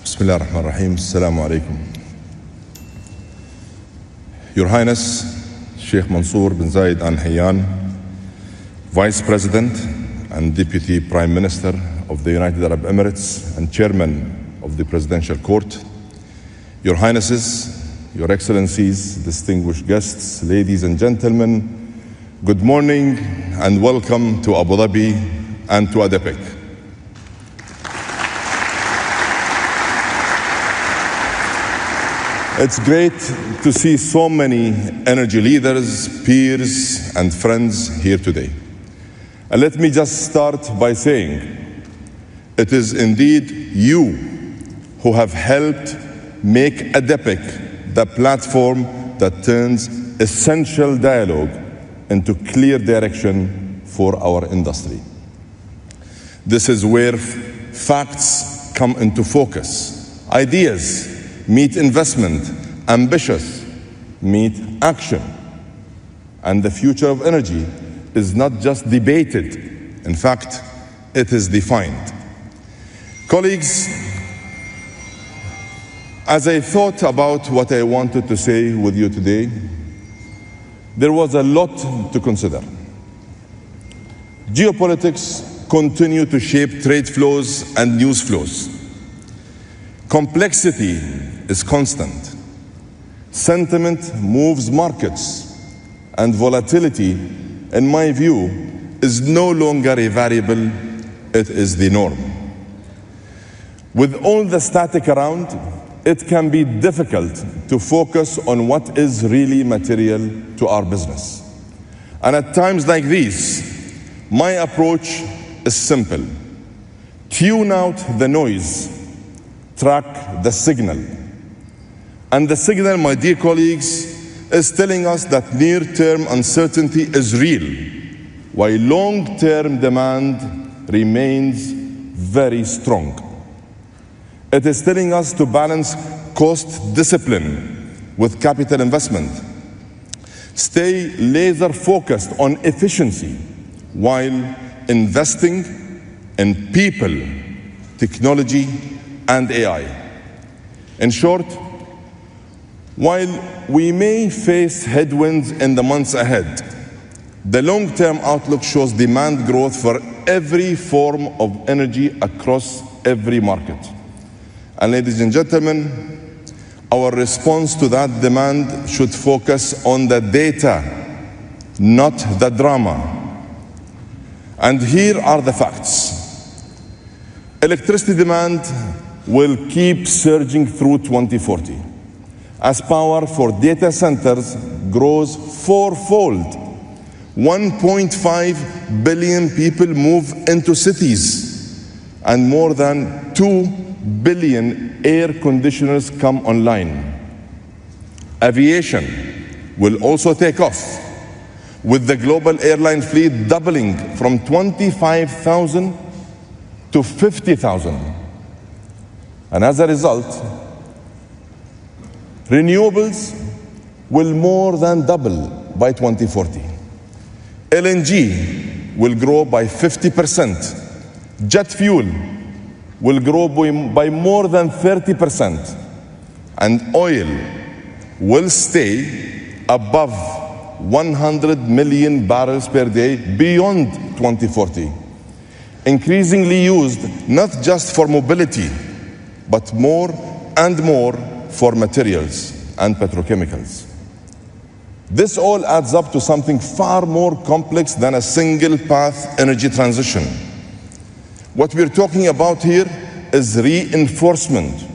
Bismillah ar-Rahman ar-Rahim. Assalamu alaikum. Your Highness, Sheikh Mansour bin Zayed Al Nahyan, Vice President and Deputy Prime Minister of the United Arab Emirates and Chairman of the Presidential Court, Your Highnesses, Your Excellencies, distinguished guests, ladies and gentlemen, good morning and welcome to Abu Dhabi and to ADIPEC. It's great to see so many energy leaders, peers, and friends here today. And let me just start by saying, it is indeed you who have helped make ADIPEC the platform that turns essential dialogue into clear direction for our industry. This is where facts come into focus, ideas meet investment, ambitious meet action. And the future of energy is not just debated, in fact, it is defined. Colleagues, as I thought about what I wanted to say with you today, there was a lot to consider. Geopolitics continue to shape trade flows and news flows. Complexity is constant. Sentiment moves markets, and volatility, in my view, is no longer a variable, it is the norm. With all the static around, it can be difficult to focus on what is really material to our business. And at times like these, my approach is simple. Tune out the noise. Track the signal. And the signal, my dear colleagues, is telling us that near-term uncertainty is real, while long-term demand remains very strong. It is telling us to balance cost discipline with capital investment. Stay laser-focused on efficiency while investing in people, technology, and AI. In short, while we may face headwinds in the months ahead, the long-term outlook shows demand growth for every form of energy across every market. And ladies and gentlemen, our response to that demand should focus on the data, not the drama. And here are the facts. Electricity demand will keep surging through 2040 as power for data centers grows fourfold. 1.5 billion people move into cities and more than 2 billion air conditioners come online. Aviation will also take off, with the global airline fleet doubling from 25,000 to 50,000. And as a result, renewables will more than double by 2040. LNG will grow by 50%. Jet fuel will grow by more than 30%. And oil will stay above 100 million barrels per day beyond 2040. Increasingly used not just for mobility, but more and more for materials and petrochemicals. This all adds up to something far more complex than a single path energy transition. What we're talking about here is reinforcement,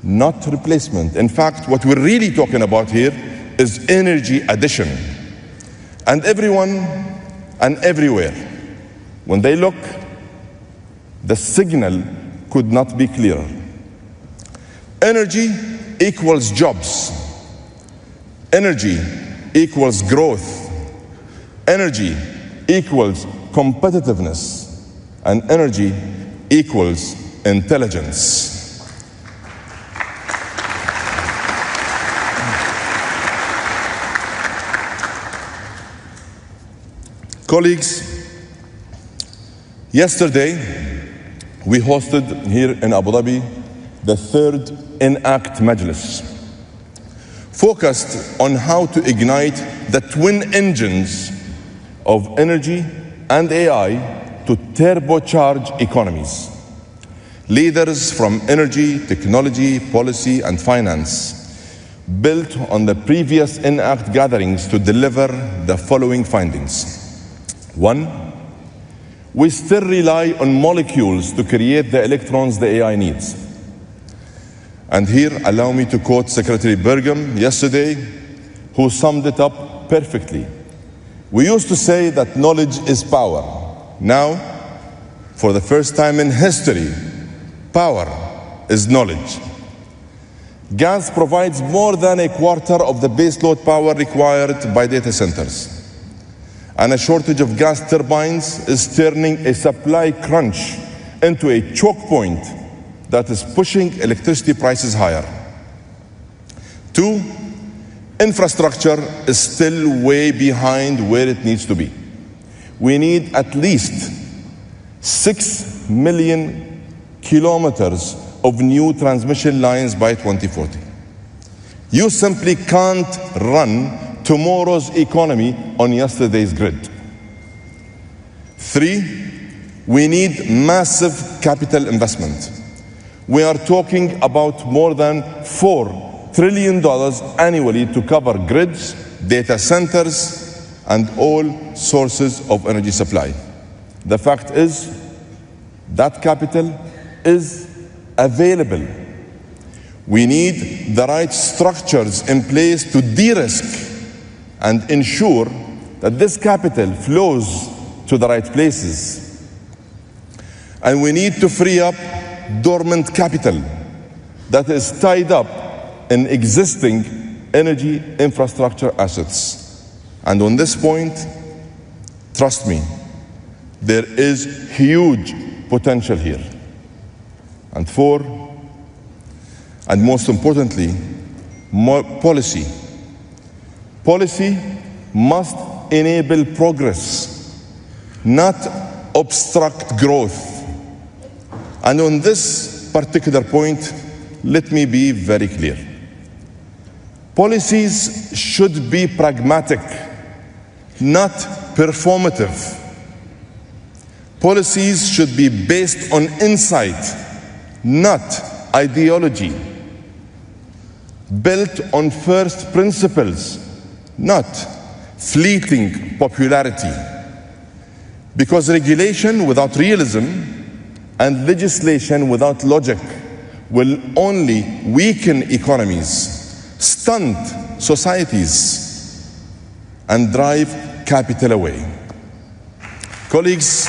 not replacement. In fact, what we're really talking about here is energy addition. And everyone and everywhere, when they look, the signal could not be clearer. Energy equals jobs. Energy equals growth. Energy equals competitiveness. And energy equals intelligence. Colleagues, yesterday we hosted here in Abu Dhabi the third ENACT Majlis, focused on how to ignite the twin engines of energy and AI to turbocharge economies. Leaders from energy, technology, policy, and finance built on the previous ENACT gatherings to deliver the following findings. 1, we still rely on molecules to create the electrons the AI needs. And here, allow me to quote Secretary Burgum yesterday, who summed it up perfectly. We used to say that knowledge is power. Now, for the first time in history, power is knowledge. Gas provides more than a quarter of the baseload power required by data centers. And a shortage of gas turbines is turning a supply crunch into a choke point that is pushing electricity prices higher. 2, infrastructure is still way behind where it needs to be. We need at least 6 million kilometers of new transmission lines by 2040. You simply can't run tomorrow's economy on yesterday's grid. 3, we need massive capital investment. We are talking about more than $4 trillion annually to cover grids, data centers, and all sources of energy supply. The fact is, that capital is available. We need the right structures in place to de-risk and ensure that this capital flows to the right places. And we need to free up dormant capital that is tied up in existing energy infrastructure assets. And on this point, trust me, there is huge potential here. And 4, and most importantly, more policy. Policy must enable progress, not obstruct growth. And on this particular point, let me be very clear. Policies should be pragmatic, not performative. Policies should be based on insight, not ideology. Built on first principles, not fleeting popularity. Because regulation without realism and legislation without logic will only weaken economies, stunt societies, and drive capital away. Colleagues,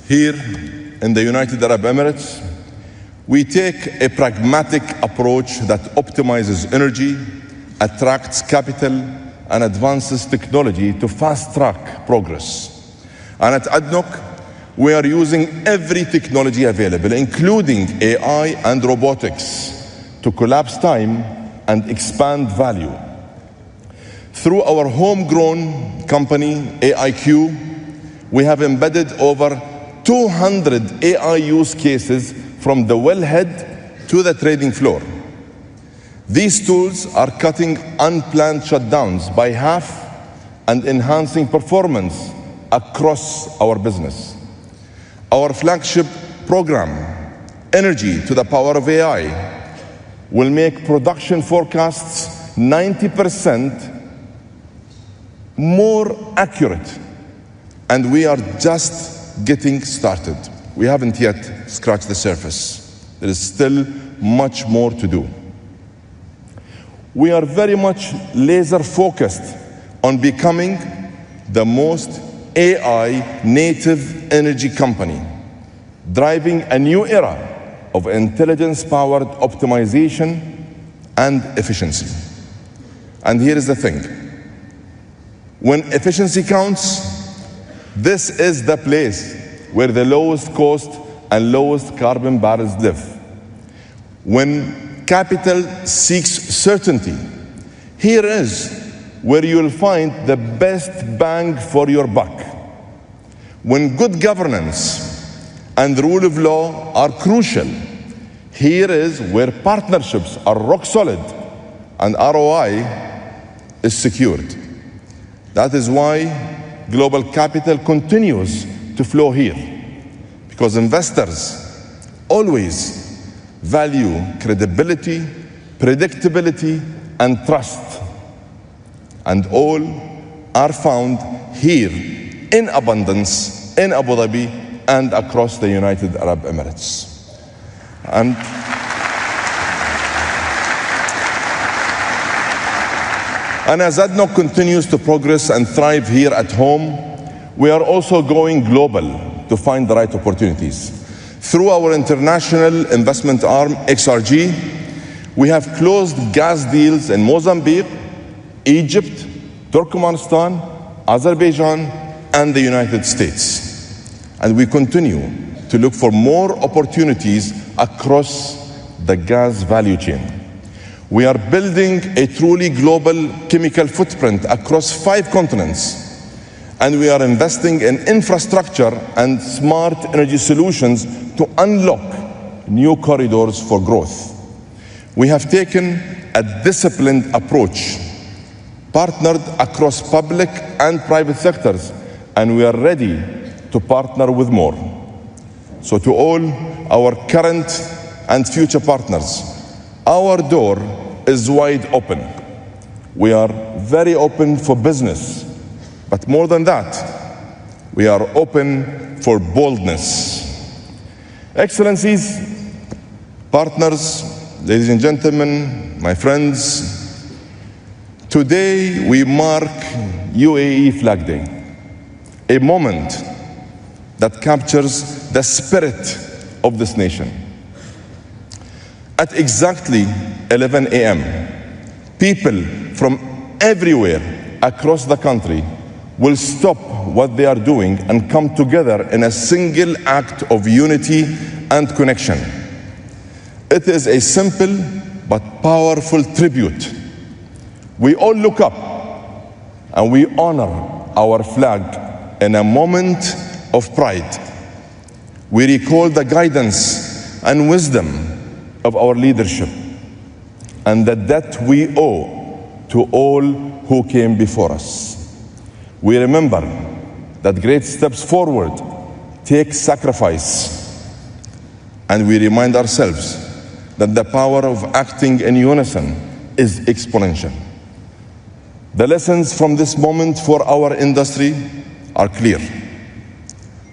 here in the United Arab Emirates, we take a pragmatic approach that optimizes energy, attracts capital, and advances technology to fast-track progress. And at ADNOC, we are using every technology available, including AI and robotics, to collapse time and expand value. Through our homegrown company, AIQ, we have embedded over 200 AI use cases from the wellhead to the trading floor. These tools are cutting unplanned shutdowns by half and enhancing performance across our business. Our flagship program, Energy to the Power of AI, will make production forecasts 90% more accurate. And we are just getting started. We haven't yet scratched the surface. There is still much more to do. We are very much laser focused on becoming the most AI native energy company, driving a new era of intelligence-powered optimization and efficiency. And here is the thing. When efficiency counts, this is the place where the lowest cost and lowest carbon barrels live. When capital seeks certainty, here is where you'll find the best bang for your buck. When good governance and the rule of law are crucial, here is where partnerships are rock solid and ROI is secured. That is why global capital continues to flow here, because investors always value credibility, predictability, and trust. And all are found here in abundance in Abu Dhabi and across the United Arab Emirates. And as ADNOC continues to progress and thrive here at home, we are also going global to find the right opportunities. Through our international investment arm, XRG, we have closed gas deals in Mozambique, Egypt, Turkmenistan, Azerbaijan, and the United States. And we continue to look for more opportunities across the gas value chain. We are building a truly global chemical footprint across 5 continents, and we are investing in infrastructure and smart energy solutions to unlock new corridors for growth. We have taken a disciplined approach, partnered across public and private sectors, and we are ready to partner with more. So to all our current and future partners, our door is wide open. We are very open for business, but more than that, we are open for boldness. Excellencies, partners, ladies and gentlemen, my friends, today we mark UAE Flag Day, a moment that captures the spirit of this nation. At exactly 11 a.m., people from everywhere across the country will stop what they are doing and come together in a single act of unity and connection. It is a simple but powerful tribute. We all look up and we honor our flag in a moment of pride. We recall the guidance and wisdom of our leadership and the debt we owe to all who came before us. We remember that great steps forward take sacrifice, and we remind ourselves that the power of acting in unison is exponential. The lessons from this moment for our industry are clear.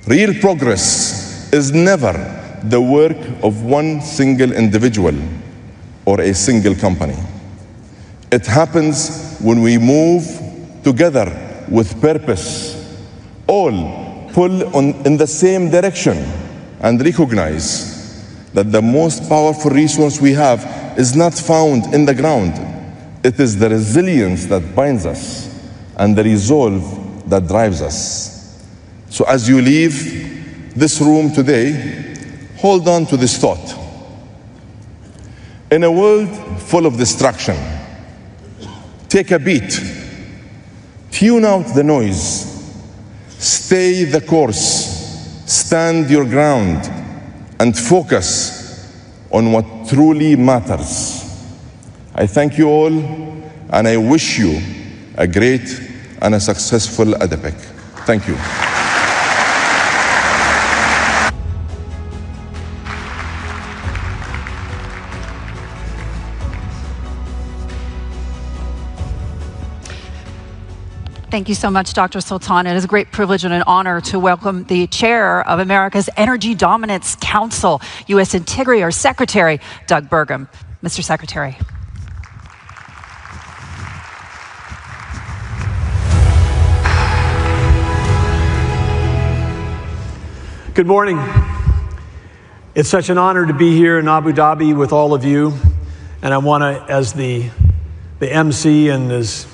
Real progress is never the work of one single individual or a single company. It happens when we move together with purpose, all pull in the same direction, and recognize that the most powerful resource we have is not found in the ground. It is the resilience that binds us and the resolve that drives us. So as you leave this room today, hold on to this thought. In a world full of distraction, take a beat, tune out the noise, stay the course, stand your ground, and focus on what truly matters. I thank you all, and I wish you a great and a successful ADIPEC. Thank you. Thank you so much, Dr. Sultan. It is a great privilege and an honor to welcome the chair of America's Energy Dominance Council, U.S. Interior Secretary Doug Burgum. Mr. Secretary. Good morning. It's such an honor to be here in Abu Dhabi with all of you. And I want to, as the MC and as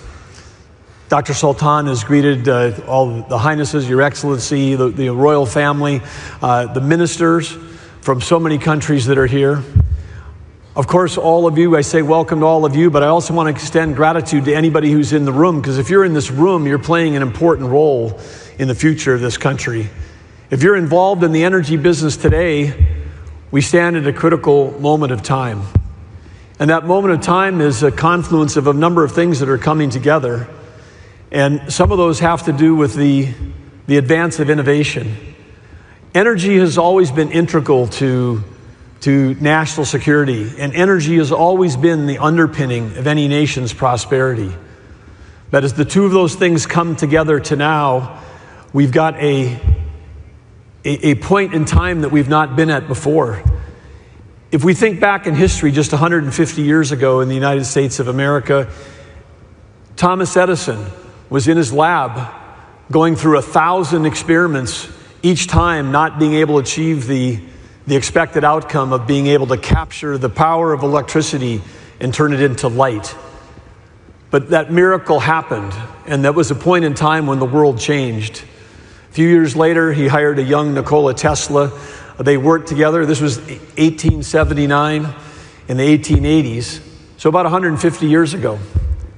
Dr. Sultan has greeted all the highnesses, Your Excellency, the royal family, the ministers from so many countries that are here. Of course, all of you, I say welcome to all of you, but I also want to extend gratitude to anybody who's in the room, because if you're in this room, you're playing an important role in the future of this country. If you're involved in the energy business today, we stand at a critical moment of time. And that moment of time is a confluence of a number of things that are coming together. And some of those have to do with the advance of innovation. Energy has always been integral to national security, and energy has always been the underpinning of any nation's prosperity. But as the two of those things come together to now, we've got a point in time that we've not been at before. If we think back in history, just 150 years ago in the United States of America, Thomas Edison was in his lab going through 1,000 experiments, each time not being able to achieve the expected outcome of being able to capture the power of electricity and turn it into light. But that miracle happened, and that was a point in time when the world changed. A few years later, he hired a young Nikola Tesla. They worked together. This was 1879 in the 1880s, so about 150 years ago.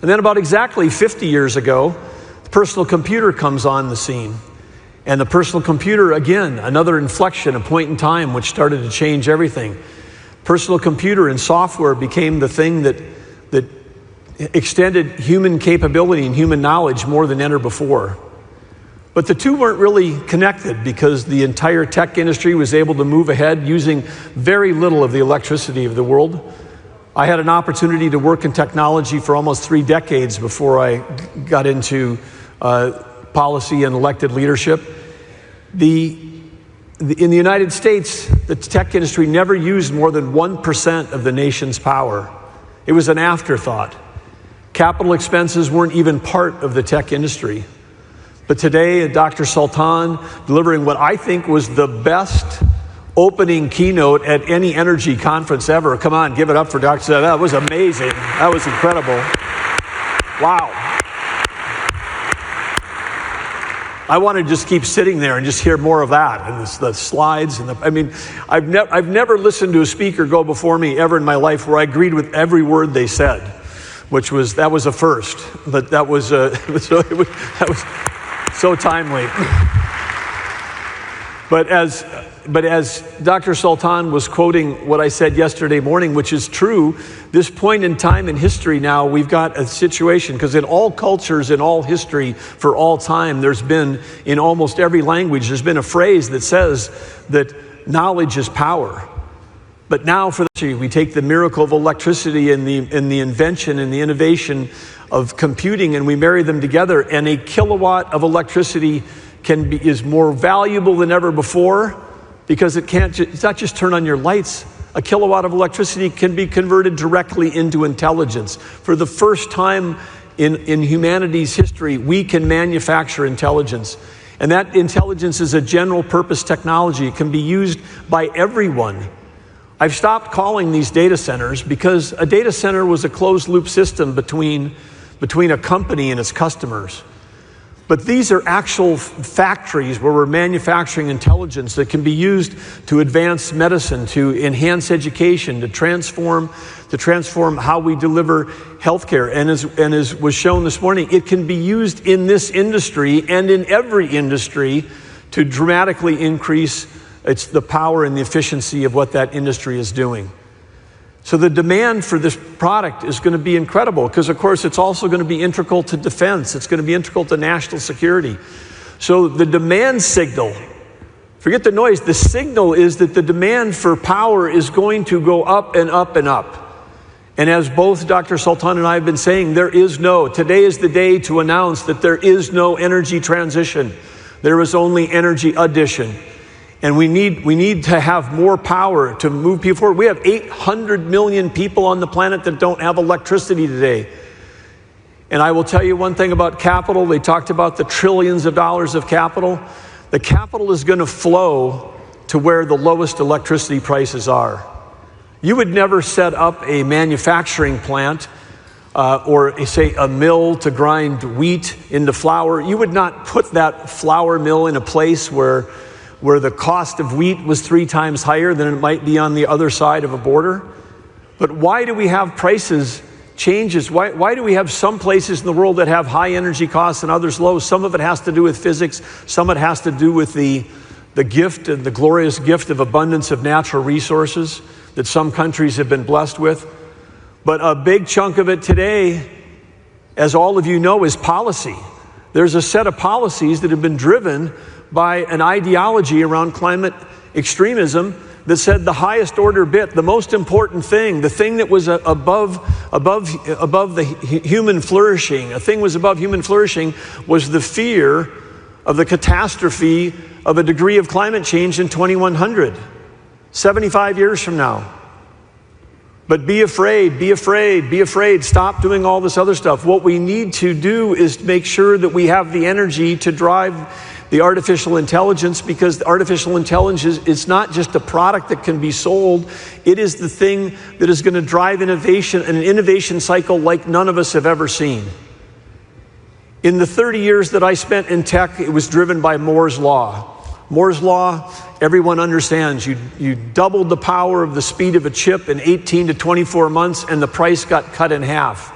And then about exactly 50 years ago, the personal computer comes on the scene. And the personal computer, again, another inflection, a point in time which started to change everything. Personal computer and software became the thing that extended human capability and human knowledge more than ever before. But the two weren't really connected, because the entire tech industry was able to move ahead using very little of the electricity of the world. I had an opportunity to work in technology for almost 3 decades before I got into policy and elected leadership. In the United States, the tech industry never used more than 1% of the nation's power. It was an afterthought. Capital expenses weren't even part of the tech industry. But today, Dr. Sultan delivering what I think was the best opening keynote at any energy conference ever. Come on, give it up for Dr. Saad. That was amazing. That was incredible. Wow. I want to just keep sitting there and just hear more of that, and the slides. And I've never listened to a speaker go before me ever in my life where I agreed with every word they said, that was a first. But that was so timely. But as Dr. Sultan was quoting what I said yesterday morning, which is true, this point in time in history now, we've got a situation, because in all cultures, in all history, for all time, there's been, in almost every language, there's been a phrase that says that knowledge is power. But now we take the miracle of electricity and the invention and the innovation of computing, and we marry them together, and a kilowatt of electricity is more valuable than ever before, because it's not just turn on your lights. A kilowatt of electricity can be converted directly into intelligence. For the first time in humanity's history, we can manufacture intelligence. And that intelligence is a general purpose technology. It can be used by everyone. I've stopped calling these data centers, because a data center was a closed loop system between a company and its customers. But these are actual factories where we're manufacturing intelligence that can be used to advance medicine, to enhance education, to transform how we deliver healthcare. And as was shown this morning, it can be used in this industry and in every industry to dramatically increase the power and the efficiency of what that industry is doing. So the demand for this product is going to be incredible, because of course it's also going to be integral to defense. It's going to be integral to national security. So the demand signal, forget the noise, the signal is that the demand for power is going to go up and up and up. And as both Dr. Sultan and I have been saying, today is the day to announce that there is no energy transition. There is only energy addition. And we need to have more power to move people forward. We have 800 million people on the planet that don't have electricity today. And I will tell you one thing about capital. They talked about the trillions of dollars of capital. The capital is going to flow to where the lowest electricity prices are. You would never set up a manufacturing plant or say a mill to grind wheat into flour. You would not put that flour mill in a place where the cost of wheat was 3 times higher than it might be on the other side of a border. But why do we have prices changes? Why do we have some places in the world that have high energy costs and others low? Some of it has to do with physics. Some of it has to do with the gift and the glorious gift of abundance of natural resources that some countries have been blessed with. But a big chunk of it today, as all of you know, is policy. There's a set of policies that have been driven by an ideology around climate extremism that said the highest order bit, the most important thing, the thing that was above the human flourishing, a thing was above human flourishing, was the fear of the catastrophe of a degree of climate change in 2100, 75 years from now. But be afraid, be afraid, be afraid. Stop doing all this other stuff. What we need to do is make sure that we have the energy to drive the artificial intelligence, because the artificial intelligence is not just a product that can be sold. It is the thing that is going to drive innovation, and an innovation cycle like none of us have ever seen. In the 30 years that I spent in tech, it was driven by Moore's Law. Moore's Law, everyone understands. You doubled the power of the speed of a chip in 18 to 24 months, and the price got cut in half.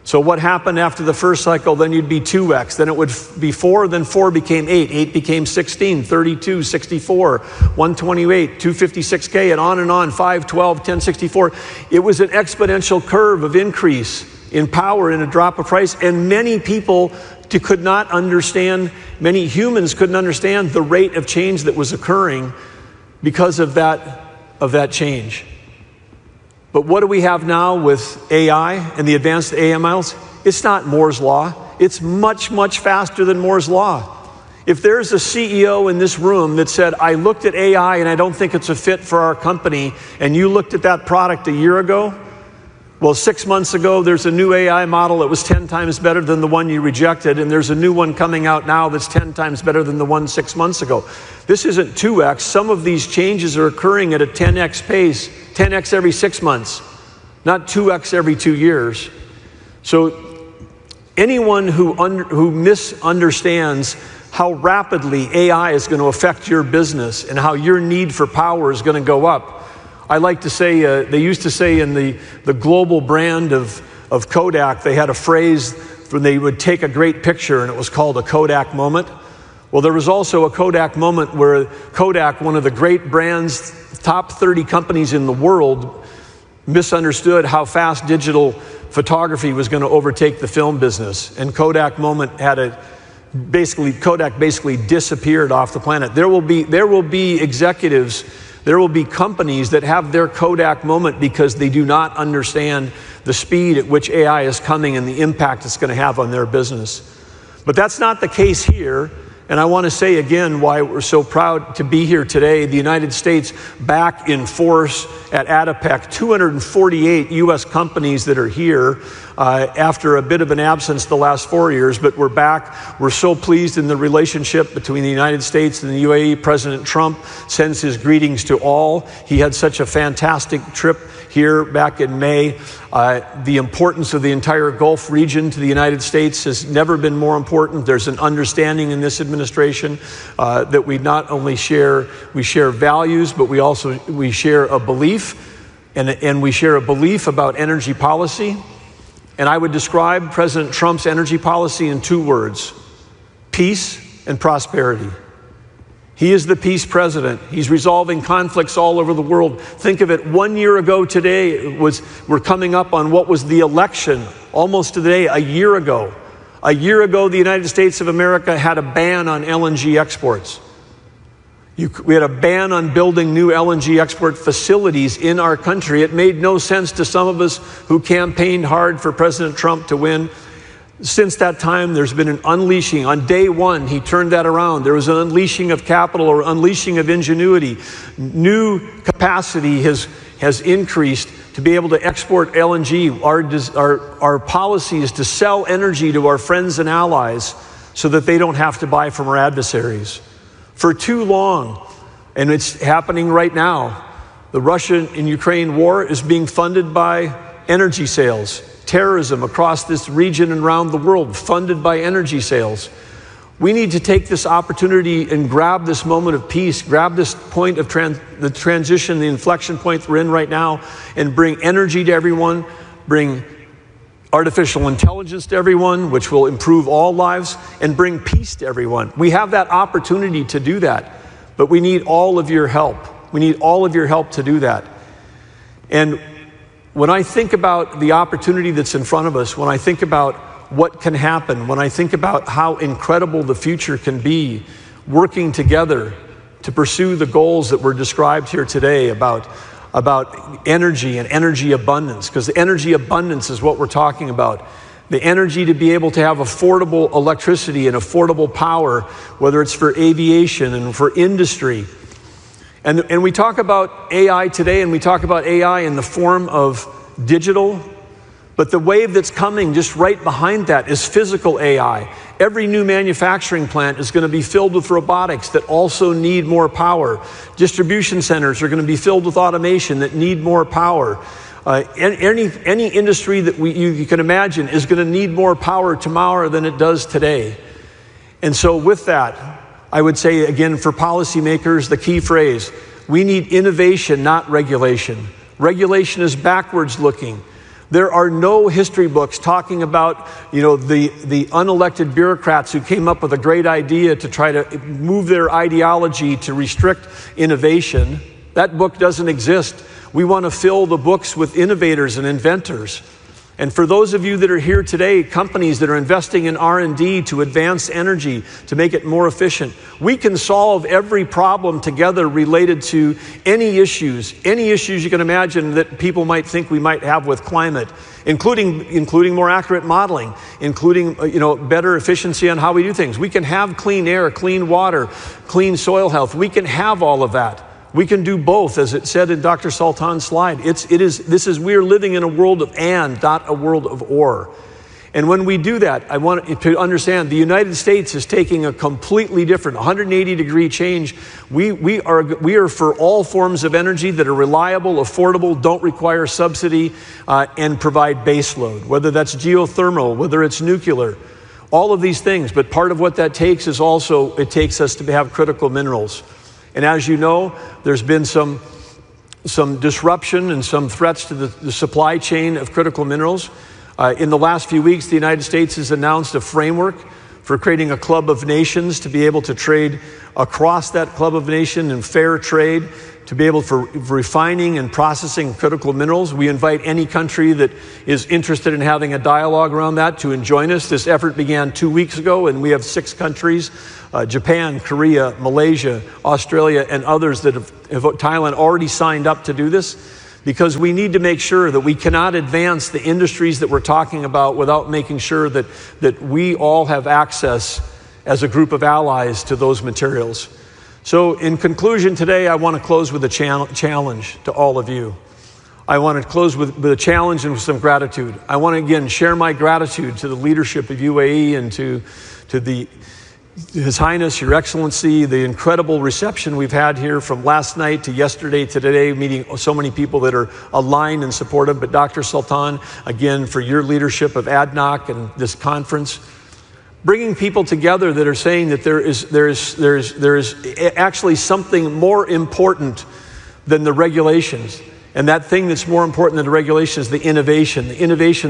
So what happened after the first cycle? Then you'd be 2x. Then it would be 4, then 4 became 8. 8 became 16, 32, 64, 128, 256K, and on, 5, 12, 10, 64. It was an exponential curve of increase in power in a drop of price, and many people could not understand, many humans couldn't understand the rate of change that was occurring because of that change. But what do we have now with AI and the advanced AI models? It's not Moore's Law. It's much, much faster than Moore's Law. If there's a CEO in this room that said, I looked at AI and I don't think it's a fit for our company, and you looked at that product a year ago, well, 6 months ago, there's a new AI model that was 10 times better than the one you rejected, and there's a new one coming out now that's 10 times better than the one 6 months ago. This isn't 2x. Some of these changes are occurring at a 10x pace, 10x every 6 months, not 2x every 2 years. So anyone who misunderstands how rapidly AI is going to affect your business and how your need for power is going to go up, I like to say, they used to say in the global brand of Kodak, they had a phrase when they would take a great picture, and it was called a Kodak moment. Well, there was also a Kodak moment where Kodak, one of the great brands, top 30 companies in the world, misunderstood how fast digital photography was going to overtake the film business. And Kodak moment had Kodak basically disappeared off the planet. There will be executives, there will be companies that have their Kodak moment because they do not understand the speed at which AI is coming and the impact it's going to have on their business. But that's not the case here. And I want to say again why we're so proud to be here today. The United States back in force at ADIPEC, 248 U.S. companies that are here after a bit of an absence the last 4 years, but we're back. We're so pleased in the relationship between the United States and the UAE. President Trump sends his greetings to all. He had such a fantastic trip here back in May. The importance of the entire Gulf region to the United States has never been more important. There's an understanding in this administration that we not only share values, but we share a belief, and we share a belief about energy policy. And I would describe President Trump's energy policy in 2 words: peace and prosperity. He is the peace president. He's resolving conflicts all over the world. Think of it, 1 year ago today, we're coming up on what was the election, almost today, a year ago. A year ago, the United States of America had a ban on LNG exports. We had a ban on building new LNG export facilities in our country. It made no sense to some of us who campaigned hard for President Trump to win. Since that time, there's been an unleashing. On day one, he turned that around. There was an unleashing of capital or unleashing of ingenuity. New capacity has increased to be able to export LNG. Our policy is to sell energy to our friends and allies so that they don't have to buy from our adversaries. For too long, and it's happening right now, the Russia and Ukraine war is being funded by energy sales. Terrorism across this region and around the world funded by energy sales. We need to take this opportunity and grab this moment of peace, grab this point of the transition, the inflection point we're in right now, and bring energy to everyone, bring artificial intelligence to everyone, which will improve all lives, and bring peace to everyone. We have that opportunity to do that, but we need all of your help. We need all of your help to do that. And when I think about the opportunity that's in front of us, when I think about what can happen, when I think about how incredible the future can be, working together to pursue the goals that were described here today about energy and energy abundance, because energy abundance is what we're talking about. The energy to be able to have affordable electricity and affordable power, whether it's for aviation and for industry. And we talk about AI today, and we talk about AI in the form of digital, but the wave that's coming just right behind that is physical AI. Every new manufacturing plant is going to be filled with robotics that also need more power. Distribution centers are going to be filled with automation that need more power. Any industry that you can imagine is going to need more power tomorrow than it does today. And so with that, I would say again for policymakers, the key phrase, we need innovation, not regulation. Regulation is backwards looking. There are no history books talking about, the unelected bureaucrats who came up with a great idea to try to move their ideology to restrict innovation. That book doesn't exist. We want to fill the books with innovators and inventors. And for those of you that are here today, companies that are investing in R&D to advance energy, to make it more efficient, we can solve every problem together related to any issues you can imagine that people might think we might have with climate, including more accurate modeling, including better efficiency on how we do things. We can have clean air, clean water, clean soil health. We can have all of that. We can do both, as it said in Dr. Sultan's slide. We are living in a world of and, not a world of or. And when we do that, I want you to understand the United States is taking a completely different 180-degree change. We are for all forms of energy that are reliable, affordable, don't require subsidy, and provide base load, whether that's geothermal, whether it's nuclear, all of these things. But part of what that takes is also, it takes us to have critical minerals. And as you know, there's been some disruption and some threats to the supply chain of critical minerals. In the last few weeks, the United States has announced a framework for creating a club of nations to be able to trade across that club of nations in fair trade, to be able for refining and processing critical minerals. We invite any country that is interested in having a dialogue around that to join us. This effort began 2 weeks ago, and we have 6 countries, Japan, Korea, Malaysia, Australia, and others that Thailand already signed up to do this, because we need to make sure that we cannot advance the industries that we're talking about without making sure that we all have access as a group of allies to those materials. So in conclusion today, I want to close with a challenge to all of you. I want to close with a challenge and with some gratitude. I want to again share my gratitude to the leadership of UAE and to His Highness, Your Excellency, the incredible reception we've had here from last night to yesterday to today, meeting so many people that are aligned and supportive. But Dr. Sultan, again, for your leadership of ADNOC and this conference, bringing people together that are saying that there is actually something more important than the regulations. And that thing that's more important than the regulation is the innovation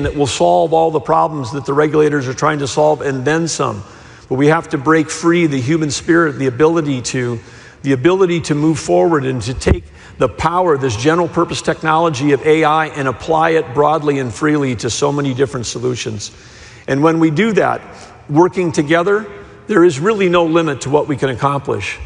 that will solve all the problems that the regulators are trying to solve and then some. But we have to break free the human spirit, the ability to move forward and to take the power, this general purpose technology of AI, and apply it broadly and freely to so many different solutions. And when we do that, working together, there is really no limit to what we can accomplish.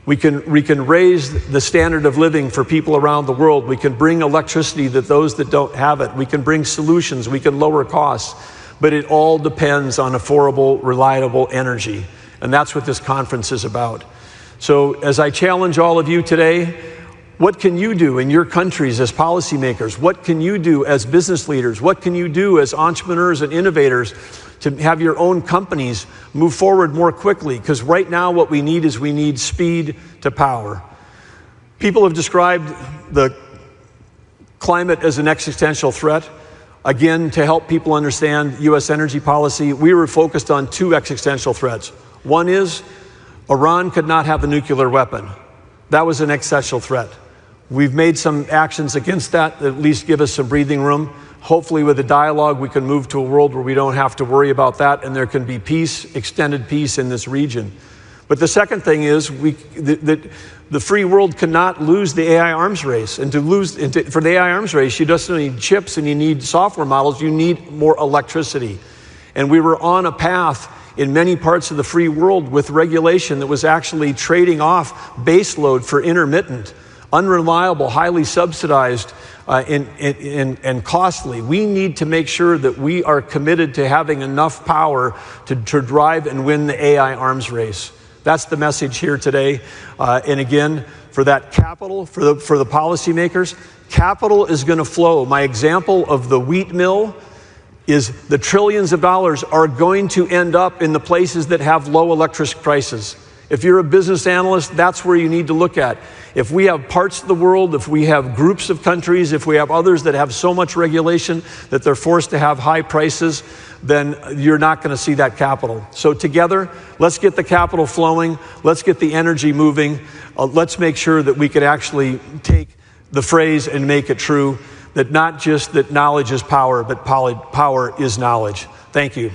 We can raise the standard of living for people around the world. We can bring electricity to those that don't have it. We can bring solutions. We can lower costs. But it all depends on affordable, reliable energy. And that's what this conference is about. So as I challenge all of you today, what can you do in your countries as policymakers? What can you do as business leaders? What can you do as entrepreneurs and innovators to have your own companies move forward more quickly? Because right now what we need speed to power. People have described the climate as an existential threat. Again, to help people understand U.S. energy policy, we were focused on 2 existential threats. One is Iran could not have a nuclear weapon. That was an existential threat. We've made some actions against that at least give us some breathing room. Hopefully with a dialogue we can move to a world where we don't have to worry about that and there can be peace, extended peace in this region. But the second thing is the free world cannot lose the AI arms race. And for the AI arms race, you just don't need chips and you need software models, you need more electricity. And we were on a path in many parts of the free world with regulation that was actually trading off baseload for intermittent, unreliable, highly subsidized, and costly. We need to make sure that we are committed to having enough power to drive and win the AI arms race. That's the message here today. And again, for that capital, for the policymakers, capital is going to flow. My example of the wheat mill is the trillions of dollars are going to end up in the places that have low electricity prices. If you're a business analyst, that's where you need to look at. If we have parts of the world, if we have groups of countries, if we have others that have so much regulation that they're forced to have high prices, then you're not going to see that capital. So together, let's get the capital flowing. Let's get the energy moving. Let's make sure that we could actually take the phrase and make it true, that not just that knowledge is power, but power is knowledge. Thank you.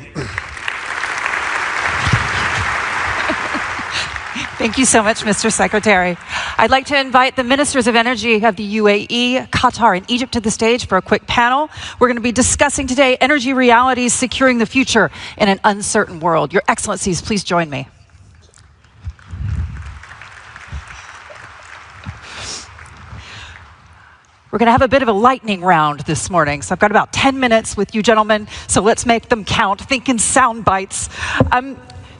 Thank you so much, Mr. Secretary. I'd like to invite the Ministers of Energy of the UAE, Qatar, and Egypt to the stage for a quick panel. We're going to be discussing today energy realities securing the future in an uncertain world. Your Excellencies, please join me. We're going to have a bit of a lightning round this morning. So I've got about 10 minutes with you gentlemen, so let's make them count. Think in sound bites.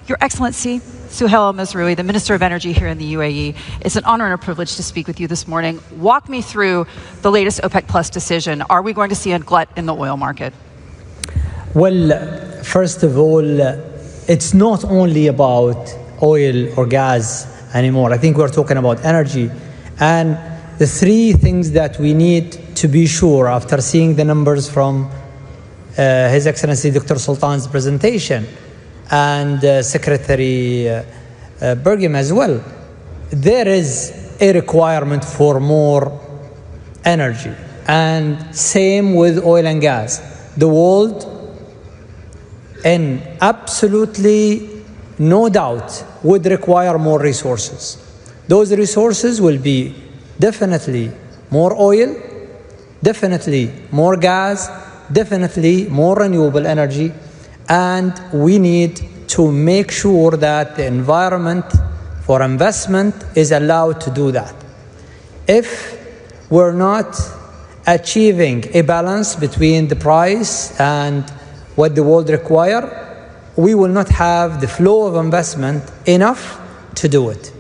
Your Excellency, Suhail Mazrouei, the Minister of Energy here in the UAE, it's an honor and a privilege to speak with you this morning. Walk me through the latest OPEC Plus decision. Are we going to see a glut in the oil market? Well, first of all, it's not only about oil or gas anymore. I think we're talking about energy. And the three things that we need to be sure after seeing the numbers from His Excellency Dr. Sultan's presentation, and Secretary Burgham as well, there is a requirement for more energy. And same with oil and gas. The world, and absolutely no doubt, would require more resources. Those resources will be definitely more oil, definitely more gas, definitely more renewable energy. And we need to make sure that the environment for investment is allowed to do that. If we're not achieving a balance between the price and what the world requires, we will not have the flow of investment enough to do it.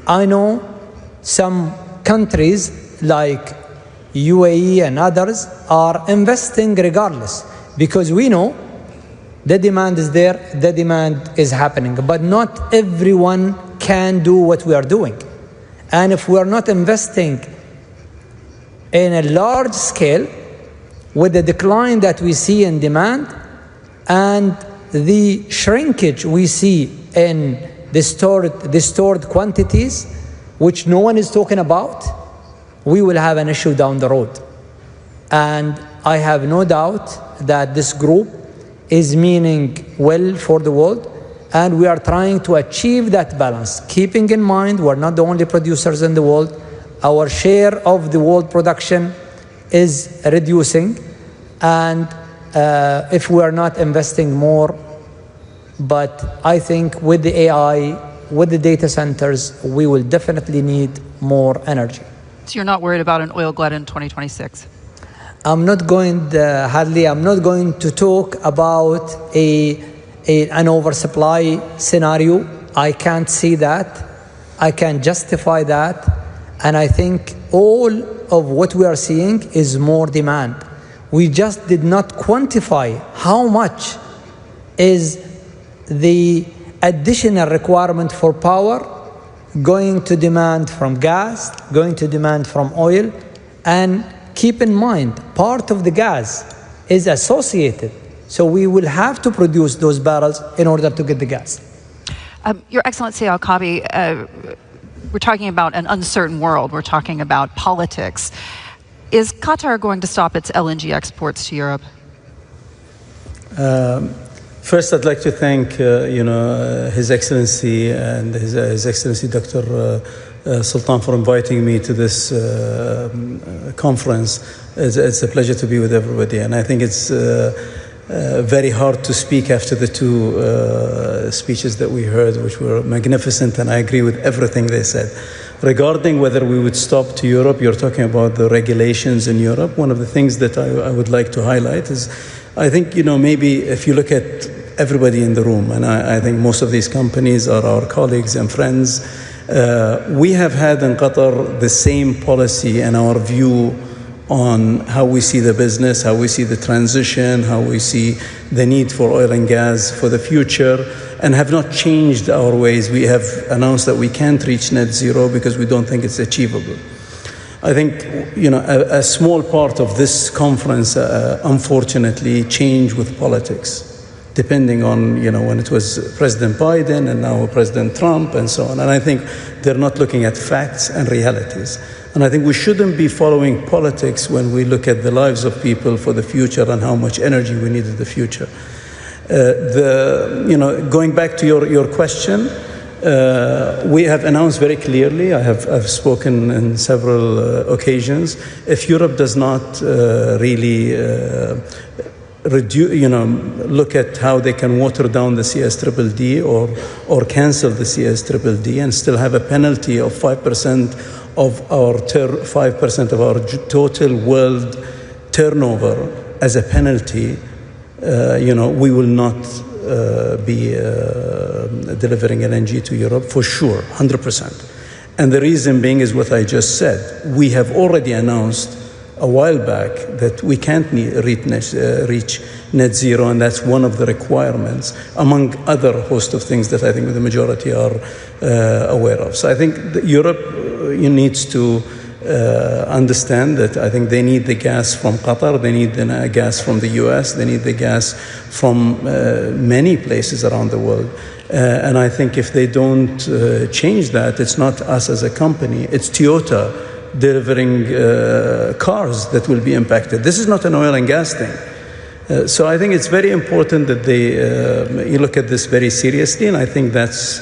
I know some countries like UAE and others are investing regardless, because we know the demand is there, the demand is happening, but not everyone can do what we are doing. And if we are not investing in a large scale, with the decline that we see in demand and the shrinkage we see in the stored quantities, which no one is talking about, we will have an issue down the road. And I have no doubt that this group is meaning well for the world, and we are trying to achieve that balance, keeping in mind we're not the only producers in the world. Our share of the world production is reducing, and if we are not investing more, but I think with the AI, with the data centers, we will definitely need more energy. So you're not worried about an oil glut in 2026? I'm not going, Hadley, I'm not going to talk about an oversupply scenario. I can't see that. I can't justify that. And I think all of what we are seeing is more demand. We just did not quantify how much is the additional requirement for power going to demand from gas, going to demand from oil. And keep in mind, part of the gas is associated. So we will have to produce those barrels in order to get the gas. Your Excellency al-Kaabi, we're talking about an uncertain world. We're talking about politics. Is Qatar going to stop its LNG exports to Europe? First, I'd like to thank, His Excellency and His Excellency Dr. Sultan for inviting me to this conference. It's a pleasure to be with everybody, and I think it's very hard to speak after the two speeches that we heard, which were magnificent, and I agree with everything they said. Regarding whether we would stop to Europe, you're talking about the regulations in Europe. One of the things that I would like to highlight is, I think, maybe if you look at everybody in the room, and I think most of these companies are our colleagues and friends, we have had in Qatar the same policy and our view on how we see the business, how we see the transition, how we see the need for oil and gas for the future, and have not changed our ways. We have announced that we can't reach net zero because we don't think it's achievable. I think, a small part of this conference, unfortunately, changed with politics, depending on, when it was President Biden and now President Trump and so on. And I think they're not looking at facts and realities. And I think we shouldn't be following politics when we look at the lives of people for the future and how much energy we need in the future. Going back to your question, we have announced very clearly, I've spoken in several occasions, if Europe does not really look at how they can water down the CSDD or cancel the CSDD and still have a penalty of 5% of our 5% of our total world turnover as a penalty, we will not be delivering LNG to Europe for sure, 100%. And the reason being is what I just said. We have already announced a while back that we can't reach net zero, and that's one of the requirements, among other host of things that I think the majority are aware of. So I think that Europe needs to understand that I think they need the gas from Qatar, they need the gas from the US, they need the gas from many places around the world. And I think if they don't change that, it's not us as a company, it's Toyota delivering cars that will be impacted. This is not an oil and gas thing. So I think it's very important that you look at this very seriously, and I think that's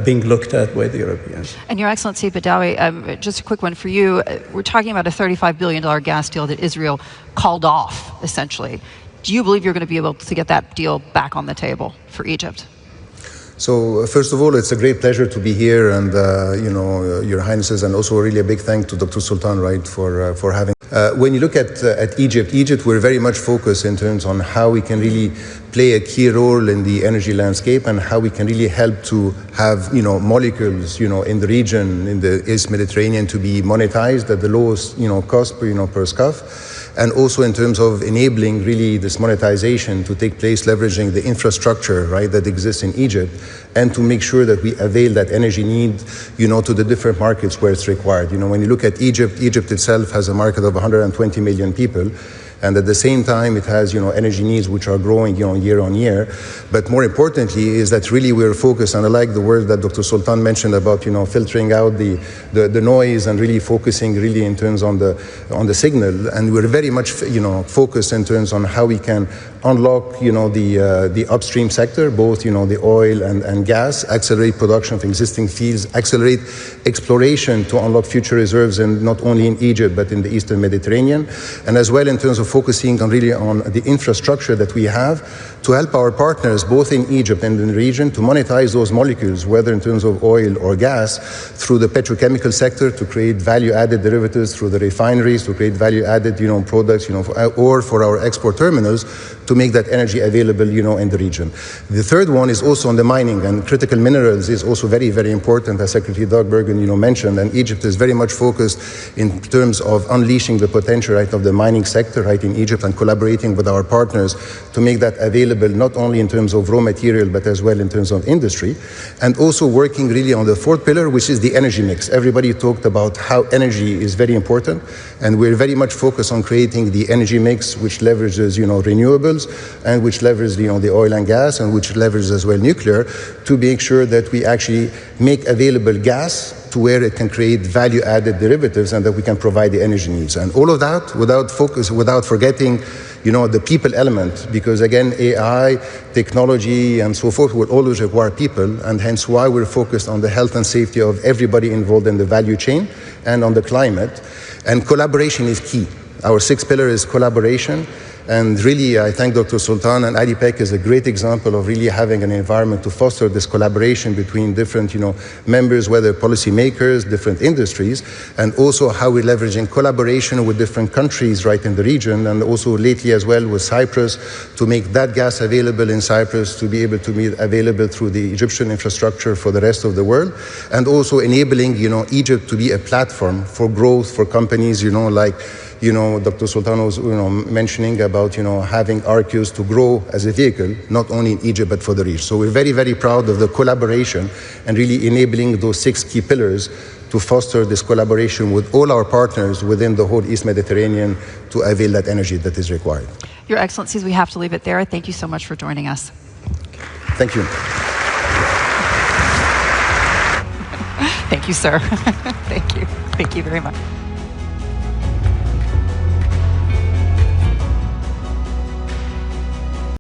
being looked at by the Europeans. And Your Excellency Badawi, just a quick one for you. We're talking about a $35 billion gas deal that Israel called off, essentially. Do you believe you're going to be able to get that deal back on the table for Egypt? So first of all, it's a great pleasure to be here, and Your Highnesses, and also really a big thank to Dr. Sultan, right, for having. When you look at Egypt, we're very much focused in terms on how we can really play a key role in the energy landscape and how we can really help to have molecules in the region, in the East Mediterranean, to be monetized at the lowest cost per scuff. And also in terms of enabling really this monetization to take place, leveraging the infrastructure, right, that exists in Egypt, and to make sure that we avail that energy need, to the different markets where it's required. When you look at Egypt itself has a market of 120 million people. And at the same time, it has, energy needs which are growing, year on year. But more importantly is that really we're focused, and I like the word that Dr. Sultan mentioned about, filtering out the noise and really focusing really in terms on the signal. And we're very much, focused in terms on how we can unlock, the upstream sector, both, the oil and gas, accelerate production of existing fields, accelerate exploration to unlock future reserves, and not only in Egypt, but in the Eastern Mediterranean. And as well in terms of focusing on the infrastructure that we have to help our partners both in Egypt and in the region to monetize those molecules, whether in terms of oil or gas, through the petrochemical sector to create value-added derivatives, through the refineries to create value-added products, or for our export terminals to make that energy available, in the region. The third one is also on the mining, and critical minerals is also very, very important, as Secretary Doug Burgin, mentioned. And Egypt is very much focused in terms of unleashing the potential, right, of the mining sector, right, in Egypt, and collaborating with our partners to make that available, not only in terms of raw material, but as well in terms of industry. And also working really on the fourth pillar, which is the energy mix. Everybody talked about how energy is very important, and we're very much focused on creating the energy mix, which leverages, renewables, renewables, and which leverages the oil and gas, and which leverages as well nuclear, to make sure that we actually make available gas to where it can create value-added derivatives and that we can provide the energy needs. And all of that without forgetting the people element, because again, AI, technology, and so forth will always require people, and hence why we're focused on the health and safety of everybody involved in the value chain and on the climate. And collaboration is key. Our sixth pillar is collaboration. And really, I thank Dr. Sultan, and ADIPEC is a great example of really having an environment to foster this collaboration between different, members, whether policymakers, different industries, and also how we're leveraging collaboration with different countries right in the region, and also lately as well with Cyprus, to make that gas available in Cyprus, to be able to be available through the Egyptian infrastructure for the rest of the world, and also enabling, Egypt to be a platform for growth for companies, like Dr. Sultan was mentioning about having Arceus to grow as a vehicle, not only in Egypt but for the region. So we're very, very proud of the collaboration and really enabling those 6 key pillars to foster this collaboration with all our partners within the whole East Mediterranean to avail that energy that is required. Your Excellencies, we have to leave it there. Thank you so much for joining us. Thank you. Thank you, sir. Thank you. Thank you very much.